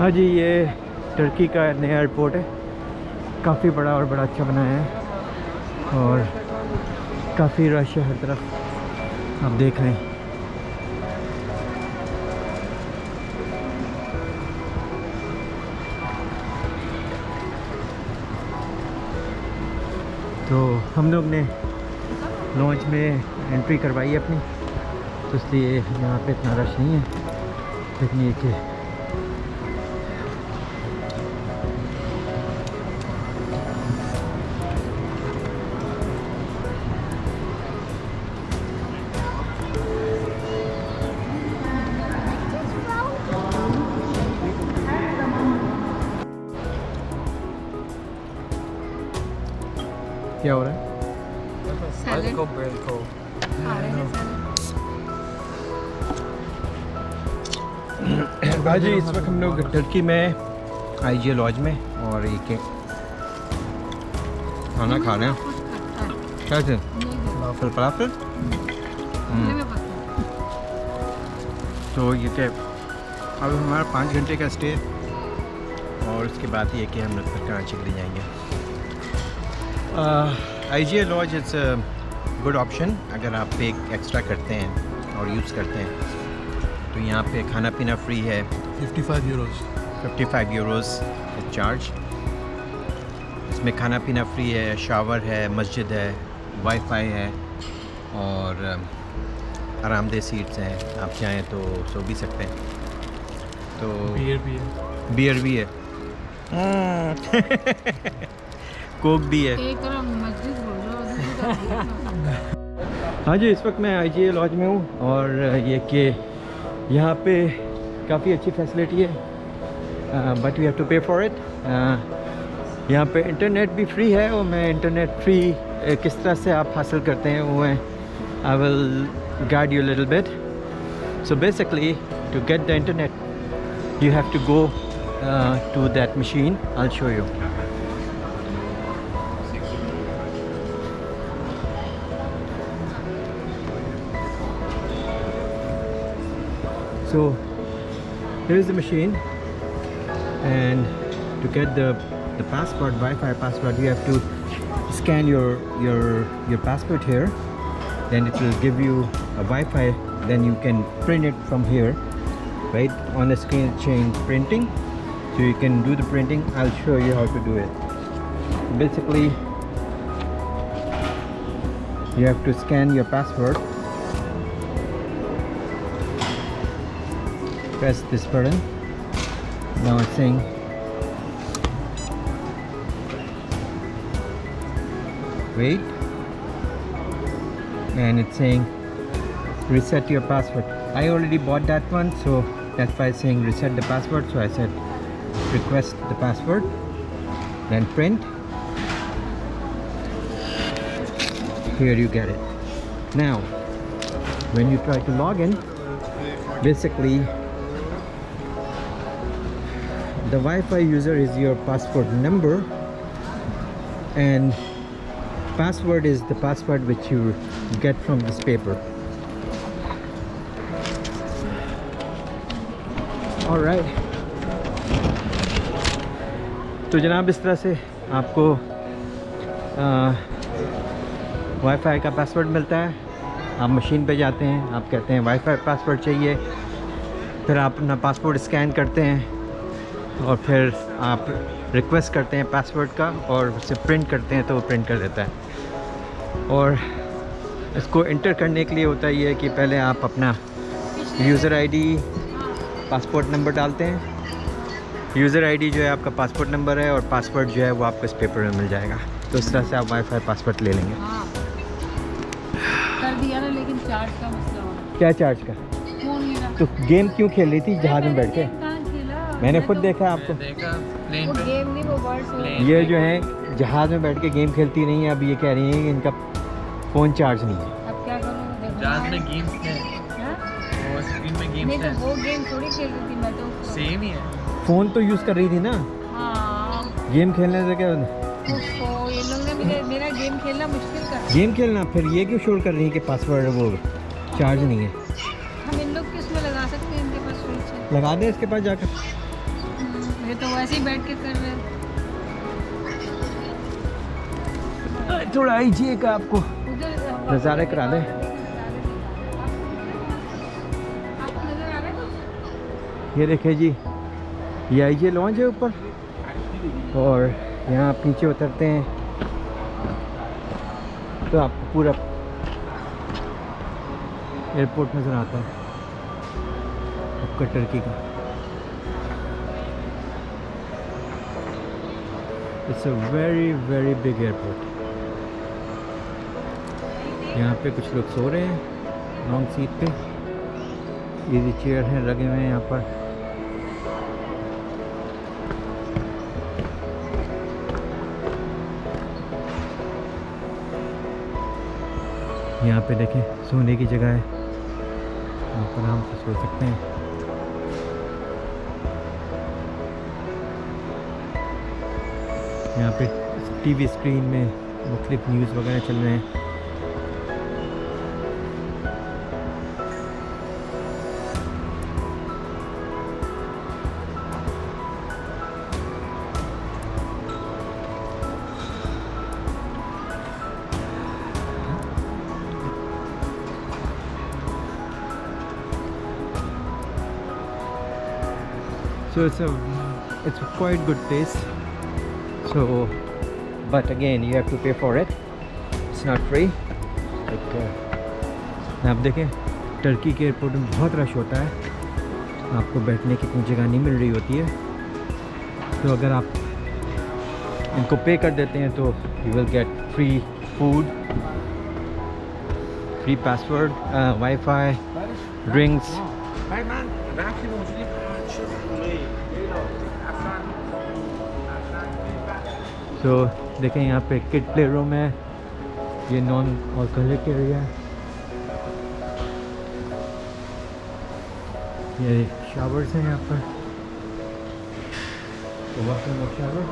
हाँ जी, ये टर्की का नया एयरपोर्ट है। काफ़ी बड़ा और बड़ा अच्छा बनाया है और काफ़ी रश है हर तरफ, आप देख रहे हैं। तो हम लोग ने लॉन्च में एंट्री करवाई है अपनी, तो इसलिए यहाँ पे इतना रश नहीं है। लेकिन ये कि क्या हो रहा है? भाजी, इस वक्त हम लोग टर्की में आईजी लॉज में, और ये के खाना खा रहे हैं। क्या थे? फलाफल। तो ये क्या, अब हमारा 5 घंटे का स्टे, और उसके बाद ये कि हम लोग फिर कराची के लिए जाएंगे। IG lodge is good option अगर आप पे एक्स्ट्रा करते हैं और यूज़ करते हैं। तो यहाँ पे खाना पीना फ्री है। 55 यूरोज़ चार्ज। इसमें खाना पीना फ्री है, शावर है, मस्जिद है, वाईफाई है, और आरामदेह सीट्स हैं। आप चाहें तो सो भी सकते हैं। तो बियर भी है कोक भी है। हाँ जी, इस वक्त मैं आईजी लॉज में हूँ, और ये कि यहाँ पे काफ़ी अच्छी फैसिलिटी है, बट वी हैव टू पे फॉर इट। यहाँ पे इंटरनेट भी फ्री है, और मैं इंटरनेट फ्री किस तरह से आप हासिल करते हैं वो मैं I will guide you little bit. So basically to get the internet you have to go to that machine. I will show you. So here is the machine, and to get the passport, Wi-Fi passport, you have to scan your passport here. Then it will give you a Wi-Fi. Then you can print it from here, right? On the screen change printing, so you can do the printing. I'll show you how to do it. Basically, you have to scan your passport. Press this button. Now it's saying wait, and it's saying reset your password. I already bought that one, so that's why it's saying reset the password. So I said request the password, then print. Here you get it. Now when you try to log in, basically the Wi-Fi user is your passport number, and password is the password which you get from this paper. All right. तो जनाब, इस तरह से आपको wifi का password मिलता है। आप मशीन पे जाते हैं, आप कहते हैं वाईफाई पासवर्ड चाहिए, फिर आप अपना पासपोर्ट स्कैन करते हैं, और फिर आप रिक्वेस्ट करते हैं पासवर्ड का, और उसे प्रिंट करते हैं तो वो प्रिंट कर देता है। और इसको इंटर करने के लिए होता है ये कि पहले आप अपना यूज़र आईडी, पासपोर्ट नंबर डालते हैं। यूज़र आईडी जो है आपका पासपोर्ट नंबर है, और पासवर्ड जो है वो आपको इस पेपर में मिल जाएगा। तो इस तरह से आप वाईफाई पासवर्ड ले लेंगे। कर दिया ना, लेकिन चार्ज का मसला हो। क्या चार्ज का? फोन मेरा। तो गेम क्यों खेल रही थी जहाज़ में बैठ के? मैंने खुद देखा आपको। वो गेम नहीं, वो वर्ड्स। ये जो है जहाज़ में बैठ के गेम खेलती नहीं है। अब ये कह रही है कि इनका फ़ोन चार्ज नहीं है। अब क्या करूँ? जहाज़ में गेम्स थे, वो स्क्रीन में गेम्स थे। वो गेम थोड़ी खेल रही थी मैं, तो सेम ही है। फ़ोन तो यूज़ कर रही थी ना। हाँ, गेम खेलने से क्या? उसको ये लोग ने मेरा गेम खेलना मुश्किल कर। गेम खेलना, फिर ये क्यों शोर कर रही है कि पासवर्ड वो चार्ज नहीं है? हम इन लोग किस में लगा सकते हैं? इनके पास स्विच है। लगा दें इसके पास जाकर। ये तो वैसे ही बैठ के कर रहे हो। थोड़ा आइए का आपको उधर नज़ारे करा दें। आपको नजर आ रहा है कुछ? ये देखिए जी, ये आइए लॉन्च है ऊपर और यहाँ आप नीचे उतरते हैं तो आपको पूरा एयरपोर्ट नज़र आता है आपका टर्की का। It's a very very big airport. यहाँ पे कुछ लोग सो रहे हैं लॉन्ग सीट पे, इजी चेयर हैं लगे हुए हैं यहाँ पर। यहाँ पे देखें सोने की जगह है, यहाँ पर आराम से सो सकते हैं। यहाँ पे टीवी स्क्रीन में मुख्तलिफ न्यूज़ वगैरह चल रहे हैं। So it's a quite good place. So, but again you have to pay for it. It's not free. Like, आप देखें टर्की के एयरपोर्ट में बहुत रश होता है, आपको बैठने की इतनी जगह नहीं मिल रही होती है। तो अगर आप इनको पे कर देते हैं तो you will get free food, free password, Wi-Fi, drinks. तो देखें यहाँ पे किड प्ले रूम है, ये नॉन अल्कोहलिक एरिया है, ये शावर्स हैं यहाँ पर, तो वॉशरूम और शावर।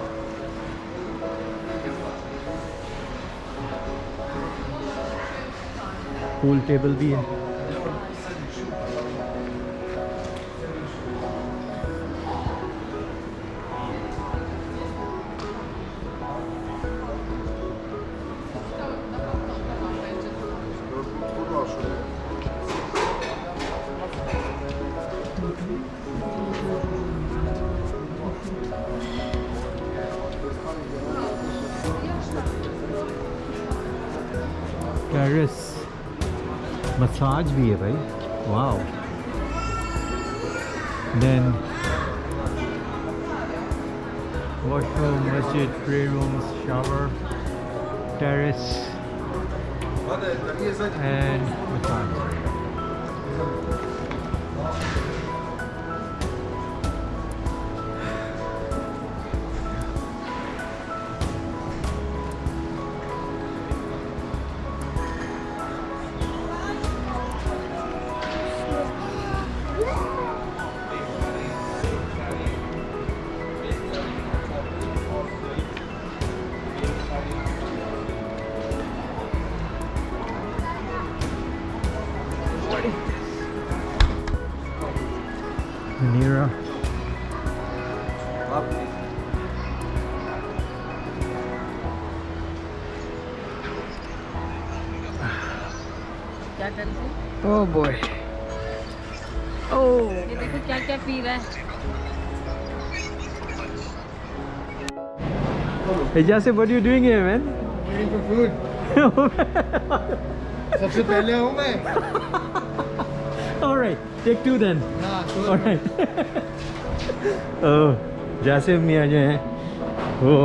पूल टेबल भी है। टेरेस मसाज भी है भाई, वाओ। देन वॉशरूम, मस्जिद, pray rooms, shower, terrace and massage. Manira. क्या करते हैं? Oh boy. Oh. ये देखो क्या क्या पी रहा है। Hey Jasif, what are you doing here, man? Waiting for food. सबसे पहले हूँ मैं। All right, take two then. हाँ, All right. Oh, जासिम मियाँ जो हैं वो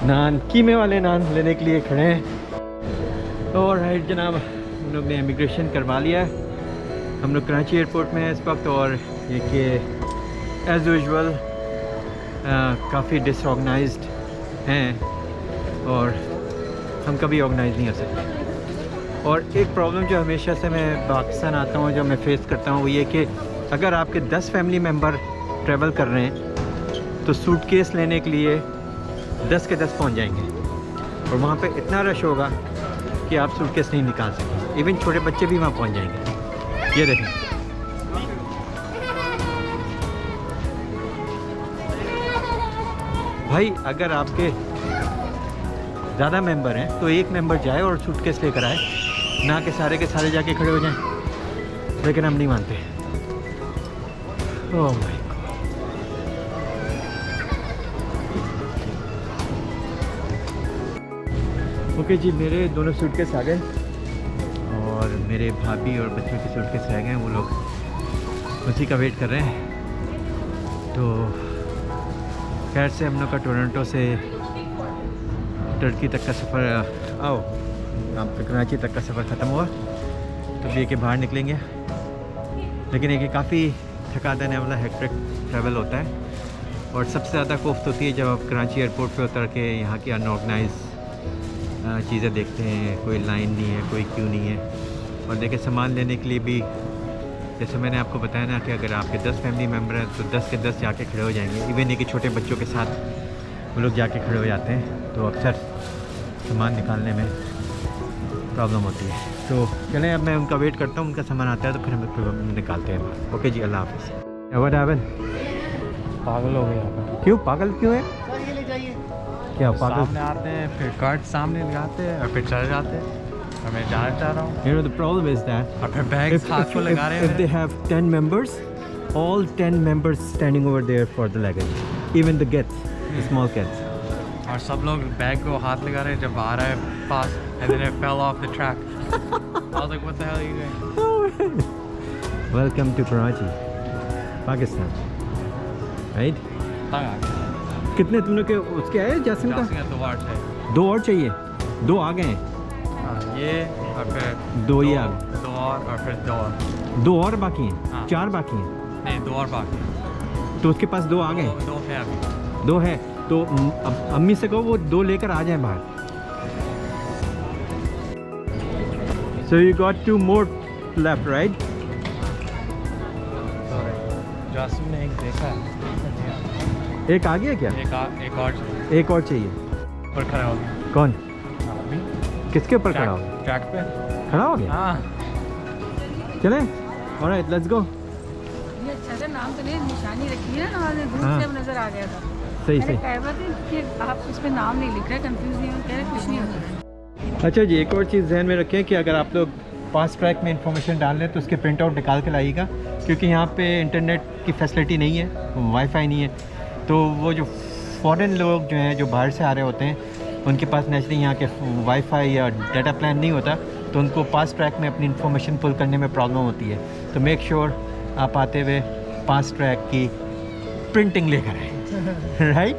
नान, कीमे वाले नान लेने के लिए खड़े हैं। और राइट जनाब, हम लोग ने इमिग्रेशन करवा लिया है। हम लोग कराची एयरपोर्ट में हैं इस वक्त, और ये कि एज़ यूजुअल काफ़ी डिसऑर्गेनाइज्ड हैं और हम कभी ऑर्गेनाइज नहीं हो सकते। और एक प्रॉब्लम जो हमेशा से मैं पाकिस्तान आता हूँ, जो मैं फेस करता हूँ, वो ये कि अगर आपके 10 फैमिली मेम्बर ट्रैवल कर रहे हैं तो सूटकेस लेने के लिए 10 के 10 पहुँच जाएंगे, और वहाँ पे इतना रश होगा कि आप सूटकेस नहीं निकाल सकते। इवन छोटे बच्चे भी वहाँ पहुँच जाएंगे। ये देखें, भाई अगर आपके ज़्यादा मेंबर हैं तो एक मेंबर जाए और सूटकेस लेकर आए, ना कि सारे के सारे जाके खड़े हो जाएं, लेकिन हम नहीं मानते। Oh my God. ओके जी, मेरे दोनों सूटकेस आ गए और मेरे भाभी और बच्चों के सूटकेस रह गए हैं, वो लोग उसी का वेट कर रहे हैं। तो खैर से हम लोग का टोरंटो से टर्की तक का सफ़र आपका कराची तक का सफ़र ख़त्म हुआ। तो ये कि बाहर निकलेंगे, लेकिन एक काफ़ी थका देने वाला हेक्टिक ट्रैवल होता है। और सबसे ज़्यादा कोफ्त होती है जब आप कराची एयरपोर्ट पे उतर के यहाँ की अनऑर्गेनाइज चीज़ें देखते हैं, कोई लाइन नहीं है, कोई क्यू नहीं है। और देखिए सामान लेने के लिए भी, जैसे मैंने आपको बताया ना कि अगर आपके 10 फैमिली मेम्बर हैं तो 10 के 10 जाके खड़े हो जाएंगे। इवन एक छोटे बच्चों के साथ वो लोग जाके खड़े हो जाते हैं, तो अक्सर सामान निकालने में प्रॉब्लम होती है। तो चलें, अब मैं उनका वेट करता हूँ, उनका सामान आता है तो फिर हम निकालते हैं। ओके जी, अल्लाह हाफ़िज़। What happened? पागल हो गए यहाँ पर। क्यों पागल क्यों है? क्या पागल? सामने आते हैं, फिर कार्ड सामने लगाते हैं और फिर चले जाते हैं। और मैं जाना चाह रहा हूँ। You know the problem is that और फिर बैग हाथ को लगा रहे if they हैं। have 10 members, all 10 members standing over there for the luggage, even the kids, the small kids. और सब लोग बैग को हाथ लगा रहे हैं जब आ रहा है पास, and then it fell off the track. I was like, what the hell are you doing? Welcome to Karachi, Pakistan. Right? तंग आ गया। कितने तुमने के उसके आए जैसन का? जासिम का 2 बार है। 2 और चाहिए? 2 आ गए हैं? हाँ, ये और फिर 2 ये आ गए। 2 और फिर 2 और। 2 और बाकी हैं? हाँ। 4 बाकी हैं? नहीं, 2 और बाकी। तो उसके पास 2 आ गए? 2 है अभी। 2 है तो अब अम्मी से कहो वो 2 लेकर आ जाएं बाहर। So you got 2 more left, right? Jasim ने एक देखा है। एक आ गया क्या? एक और चाहिए। एक और चाहिए। ऊपर खड़ा हो गया। कौन? अभी किसके ऊपर खड़ा हो? ट्रैक पे। खड़ा हो गया? हाँ। चलें? Alright, let's go. ये अच्छा सा नाम तो नहीं, निशानी रखी है ना, और दूर हाँ। से अब नजर आ गया था। सही मैंने सही। कहा बात है कि आप इसमें नाम नहीं लिख रहे, कंफ्यूज नहीं हो, कह रहे कुछ नहीं होता। अच्छा जी, एक और चीज़ ध्यान में रखें कि अगर आप लोग फास्ट ट्रैक में इंफॉर्मेशन डाल लें तो उसके प्रिंट आउट निकाल के लाइएगा, क्योंकि यहाँ पे इंटरनेट की फैसिलिटी नहीं है, वाईफाई नहीं है। तो वो जो फ़ॉरेन लोग जो हैं, जो बाहर से आ रहे होते हैं, उनके पास नेचुरली यहाँ के वाईफाई या डाटा प्लान नहीं होता, तो उनको फास्ट ट्रैक में अपनी इंफॉर्मेशन पुल करने में प्रॉब्लम होती है। तो मेक श्योर आप आते हुए फास्ट ट्रैक की प्रिंटिंग लेकर आए। राइट?